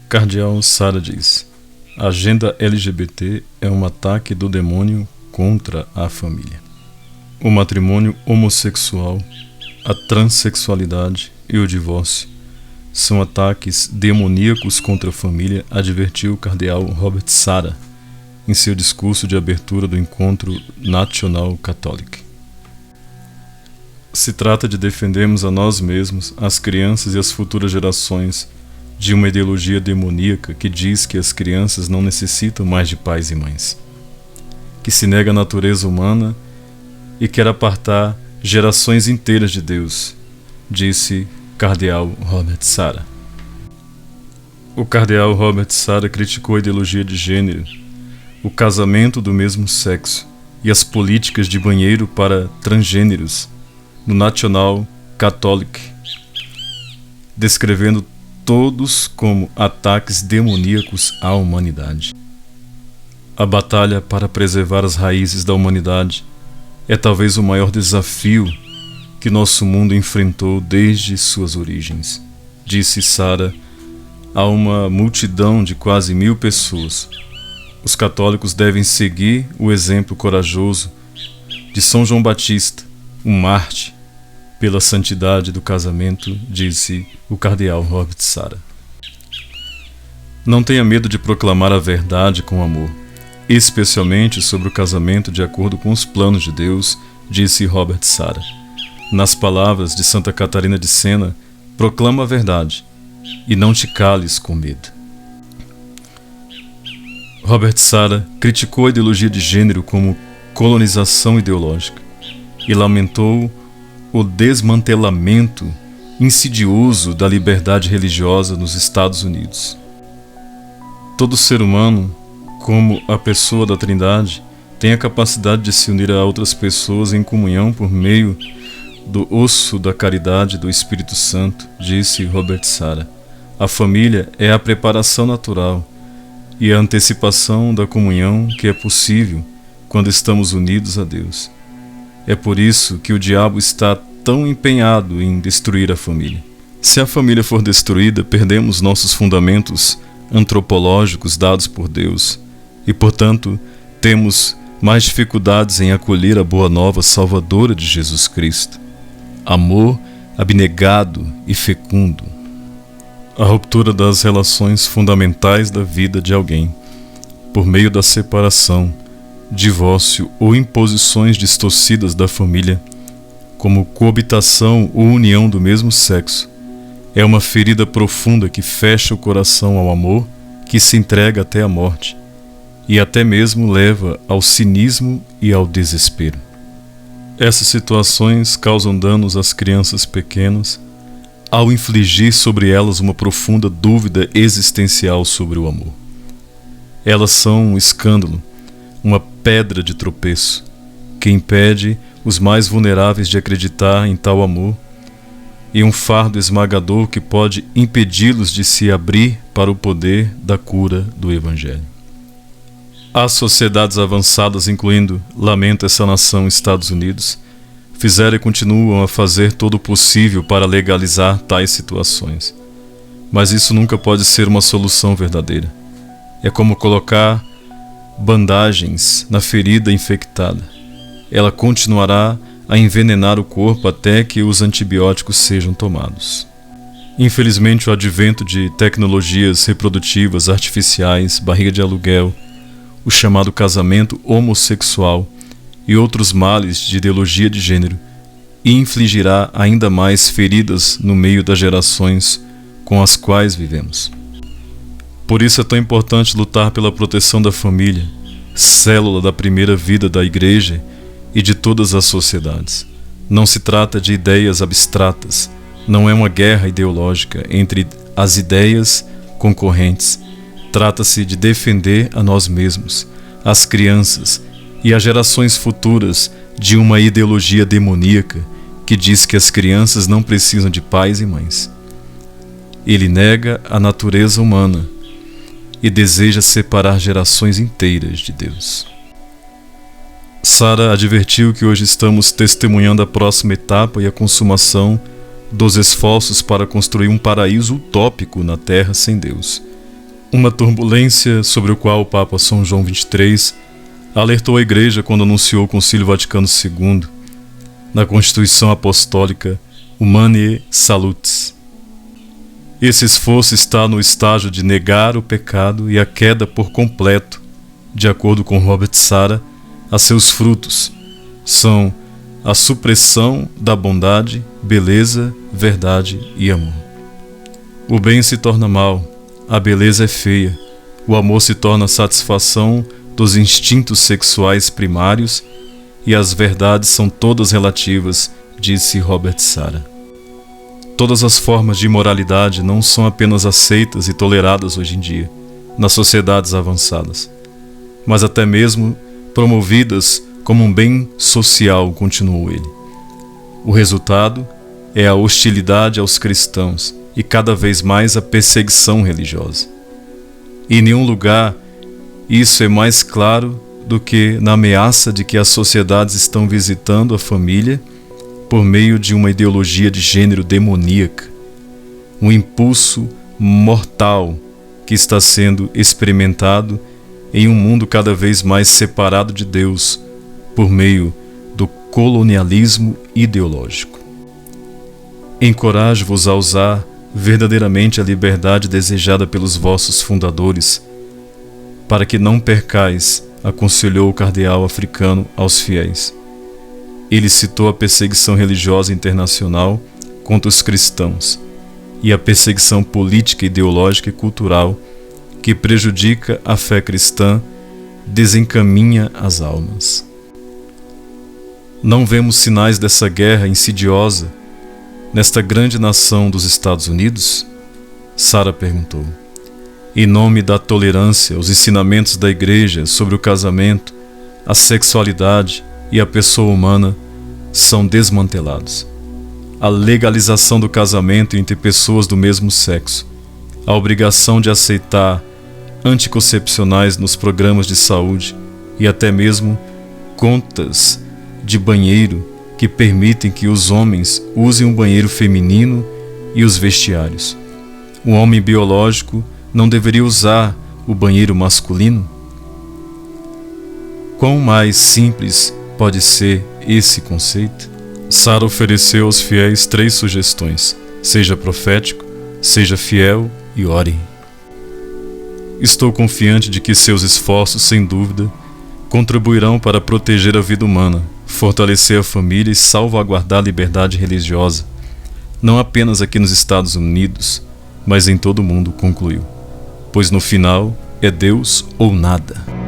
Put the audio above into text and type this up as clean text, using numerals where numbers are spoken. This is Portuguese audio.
Cardeal Sara diz: a agenda LGBT é um ataque do demônio contra a família. O matrimônio homossexual, a transexualidade e o divórcio são ataques demoníacos contra a família, advertiu o cardeal Robert Sarah em seu discurso de abertura do encontro National Catholic. Se trata de defendermos a nós mesmos, as crianças e as futuras gerações de uma ideologia demoníaca que diz que as crianças não necessitam mais de pais e mães, que se nega a natureza humana e quer apartar gerações inteiras de Deus, disse cardeal Robert Sarah. O cardeal Robert Sarah criticou a ideologia de gênero, o casamento do mesmo sexo e as políticas de banheiro para transgêneros no National Catholic, descrevendo todos como ataques demoníacos à humanidade. A batalha para preservar as raízes da humanidade é talvez o maior desafio que nosso mundo enfrentou desde suas origens, disse Sarah a uma multidão de quase 1000 pessoas. Os católicos devem seguir o exemplo corajoso de São João Batista, um mártir pela santidade do casamento, disse o cardeal Robert Sarah. Não tenha medo de proclamar a verdade com amor, especialmente sobre o casamento de acordo com os planos de Deus, disse Robert Sarah. Nas palavras de Santa Catarina de Sena, proclama a verdade e não te cales com medo. Robert Sarah criticou a ideologia de gênero como colonização ideológica e lamentou o desmantelamento insidioso da liberdade religiosa nos Estados Unidos. Todo ser humano, como a pessoa da Trindade, tem a capacidade de se unir a outras pessoas em comunhão por meio do osso da caridade do Espírito Santo, disse Robert Sarah. A família é a preparação natural e a antecipação da comunhão que é possível quando estamos unidos a Deus. É por isso que o diabo está tão empenhado em destruir a família. Se a família for destruída, perdemos nossos fundamentos antropológicos dados por Deus e, portanto, temos mais dificuldades em acolher a boa nova salvadora de Jesus Cristo. Amor abnegado e fecundo. A ruptura das relações fundamentais da vida de alguém, por meio da separação, divórcio ou imposições distorcidas da família, como coabitação ou união do mesmo sexo, é uma ferida profunda que fecha o coração ao amor, que se entrega até a morte, e até mesmo leva ao cinismo e ao desespero. Essas situações causam danos às crianças pequenas, ao infligir sobre elas uma profunda dúvida existencial sobre o amor. Elas são um escândalo, uma pedra de tropeço, que impede os mais vulneráveis de acreditar em tal amor, e um fardo esmagador que pode impedi-los de se abrir para o poder da cura do Evangelho. As sociedades avançadas, incluindo, lamento essa nação, Estados Unidos, fizeram e continuam a fazer todo o possível para legalizar tais situações. Mas isso nunca pode ser uma solução verdadeira. É como colocar bandagens na ferida infectada. Ela continuará a envenenar o corpo até que os antibióticos sejam tomados. Infelizmente, o advento de tecnologias reprodutivas artificiais, barriga de aluguel, o chamado casamento homossexual e outros males de ideologia de gênero infligirá ainda mais feridas no meio das gerações com as quais vivemos. Por isso é tão importante lutar pela proteção da família, célula da primeira vida da Igreja e de todas as sociedades. Não se trata de ideias abstratas, não é uma guerra ideológica entre as ideias concorrentes. Trata-se de defender a nós mesmos, as crianças e as gerações futuras de uma ideologia demoníaca que diz que as crianças não precisam de pais e mães. Ele nega a natureza humana e deseja separar gerações inteiras de Deus. Sarah advertiu que hoje estamos testemunhando a próxima etapa e a consumação dos esforços para construir um paraíso utópico na terra sem Deus, Uma turbulência sobre o qual o Papa São João XXIII alertou a Igreja quando anunciou o Concílio Vaticano II, na Constituição Apostólica Humanae Salutis. Esse esforço está no estágio de negar o pecado e a queda por completo, de acordo com Robert Sara, a seus frutos são a supressão da bondade, beleza, verdade e amor. O bem se torna mal, a beleza é feia, o amor se torna a satisfação dos instintos sexuais primários e as verdades são todas relativas, disse Robert Sara. Todas as formas de imoralidade não são apenas aceitas e toleradas hoje em dia, nas sociedades avançadas, mas até mesmo promovidas como um bem social, continuou ele. O resultado é a hostilidade aos cristãos e cada vez mais a perseguição religiosa. Em nenhum lugar isso é mais claro do que na ameaça de que as sociedades estão visitando a família por meio de uma ideologia de gênero demoníaca, um impulso mortal que está sendo experimentado em um mundo cada vez mais separado de Deus por meio do colonialismo ideológico. Encorajo-vos a usar verdadeiramente a liberdade desejada pelos vossos fundadores, para que não percais, aconselhou o cardeal africano aos fiéis. Ele citou a perseguição religiosa internacional contra os cristãos e a perseguição política, ideológica e cultural que prejudica a fé cristã, desencaminha as almas. Não vemos sinais dessa guerra insidiosa nesta grande nação dos Estados Unidos? Sara perguntou. Em nome da tolerância, os ensinamentos da Igreja sobre o casamento, a sexualidade e a pessoa humana são desmantelados. A legalização do casamento entre pessoas do mesmo sexo, a obrigação de aceitar anticoncepcionais nos programas de saúde e até mesmo contas de banheiro que permitem que os homens usem um banheiro feminino e os vestiários. Um homem biológico não deveria usar o banheiro masculino? Quão mais simples pode ser esse conceito? Sara ofereceu aos fiéis 3 sugestões: seja profético, seja fiel e ore. Estou confiante de que seus esforços, sem dúvida, contribuirão para proteger a vida humana, fortalecer a família e salvaguardar a liberdade religiosa, não apenas aqui nos Estados Unidos, mas em todo o mundo, concluiu. Pois no final é Deus ou nada.